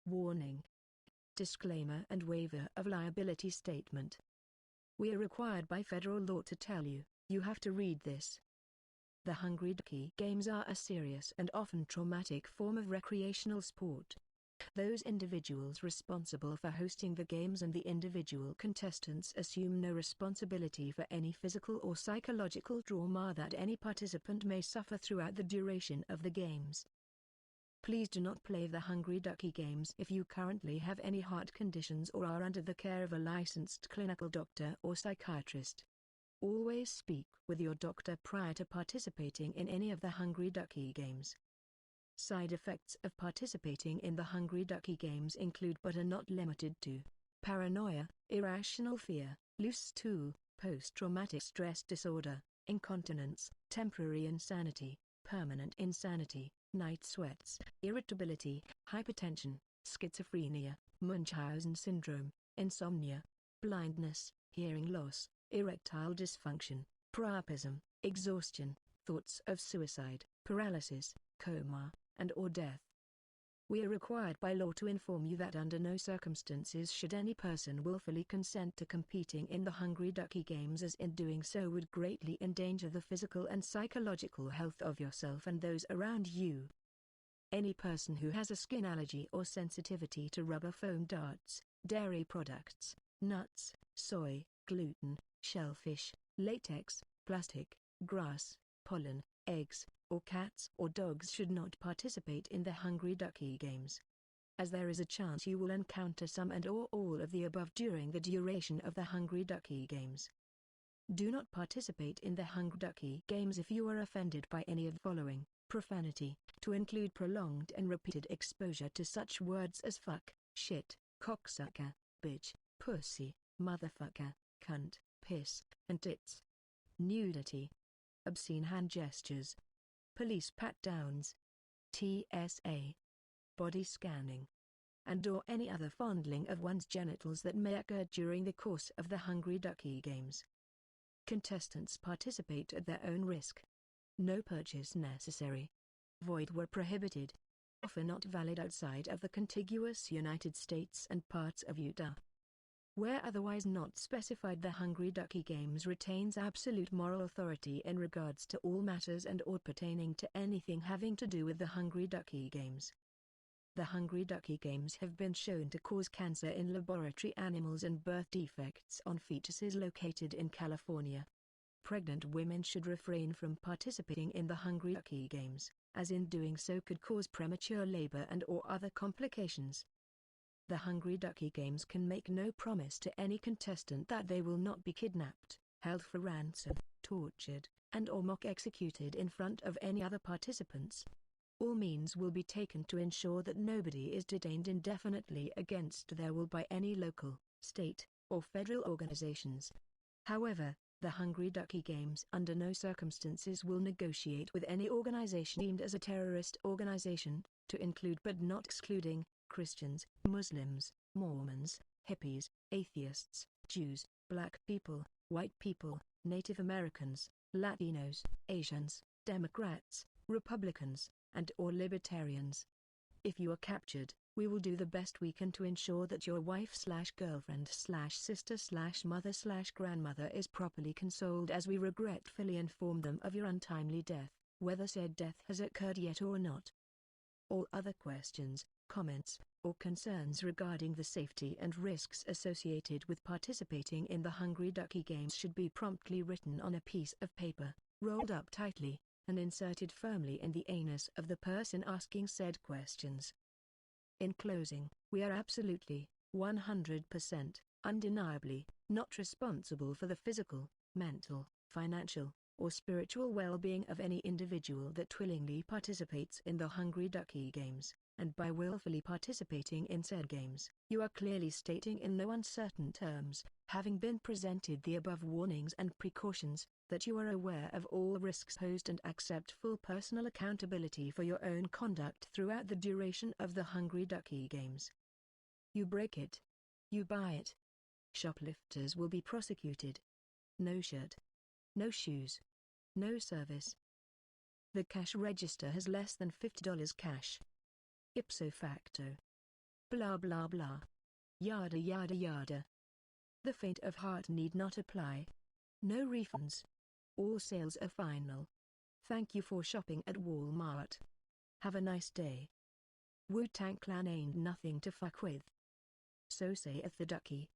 Warning. Disclaimer and waiver of liability statement. We are required by federal law to tell you, you have to read this. The Hungry Ducky games are a serious and often traumatic form of recreational sport. Those individuals responsible for hosting the games and the individual contestants assume no responsibility for any physical or psychological trauma that any participant may suffer throughout the duration of the games. Please do not play the Hungry Ducky games if you currently have any heart conditions or are under the care of a licensed clinical doctor or psychiatrist. Always speak with your doctor prior to participating in any of the Hungry Ducky games. Side effects of participating in the Hungry Ducky games include but are not limited to paranoia, irrational fear, loose stool, post-traumatic stress disorder, incontinence, temporary insanity, permanent insanity, night sweats, irritability, hypertension, schizophrenia, Munchausen syndrome, insomnia, blindness, hearing loss, erectile dysfunction, priapism, exhaustion, thoughts of suicide, paralysis, coma, and/or death. We are required by law to inform you that under no circumstances should any person willfully consent to competing in the Hungry Ducky games, as in doing so would greatly endanger the physical and psychological health of yourself and those around you. Any person who has a skin allergy or sensitivity to rubber foam darts, dairy products, nuts, soy, gluten, shellfish, latex, plastic, grass, pollen, eggs, or cats or dogs should not participate in the Hungry Ducky games, as there is a chance you will encounter some and/or all of the above during the duration of the Hungry Ducky games. Do not participate in the Hungry Ducky games if you are offended by any of the following: profanity, to include prolonged and repeated exposure to such words as fuck, shit, cocksucker, bitch, pussy, motherfucker, cunt, piss, and tits. Nudity, obscene hand gestures, police pat-downs, TSA, body scanning, and/or any other fondling of one's genitals that may occur during the course of the Hungry Ducky games. Contestants participate at their own risk. No purchase necessary. Void where prohibited. Offer not valid outside of the contiguous United States and parts of Utah. Where otherwise not specified, the Hungry Ducky games retains absolute moral authority in regards to all matters and/or pertaining to anything having to do with the Hungry Ducky games. The Hungry Ducky games have been shown to cause cancer in laboratory animals and birth defects on fetuses located in California. Pregnant women should refrain from participating in the Hungry Ducky games, as in doing so could cause premature labor and/or other complications. The Hungry Ducky games can make no promise to any contestant that they will not be kidnapped, held for ransom, tortured, and/or mock executed in front of any other participants. All means will be taken to ensure that nobody is detained indefinitely against their will by any local, state, or federal organizations. However, the Hungry Ducky games under no circumstances will negotiate with any organization deemed as a terrorist organization, to include but not excluding Christians, Muslims, Mormons, hippies, atheists, Jews, black people, white people, Native Americans, Latinos, Asians, Democrats, Republicans, and/or libertarians. If you are captured, we will do the best we can to ensure that your wife/girlfriend/sister/mother/grandmother is properly consoled, as we regretfully inform them of your untimely death, whether said death has occurred yet or not. All other questions, comments, or concerns regarding the safety and risks associated with participating in the Hungry Ducky games should be promptly written on a piece of paper, rolled up tightly, and inserted firmly in the anus of the person asking said questions. In closing, we are absolutely, 100%, undeniably, not responsible for the physical, mental, financial, or spiritual well-being of any individual that willingly participates in the Hungry Ducky games, and by willfully participating in said games, you are clearly stating in no uncertain terms, having been presented the above warnings and precautions, that you are aware of all risks posed and accept full personal accountability for your own conduct throughout the duration of the Hungry Ducky games. You break it, you buy it. Shoplifters will be prosecuted. No shirt. No shoes. No service. The cash register has less than $50 cash. Ipso facto. Blah blah blah. Yada yada yada. The faint of heart need not apply. No refunds. All sales are final. Thank you for shopping at Walmart. Have a nice day. Wu-Tang Clan ain't nothing to fuck with. So saith the ducky.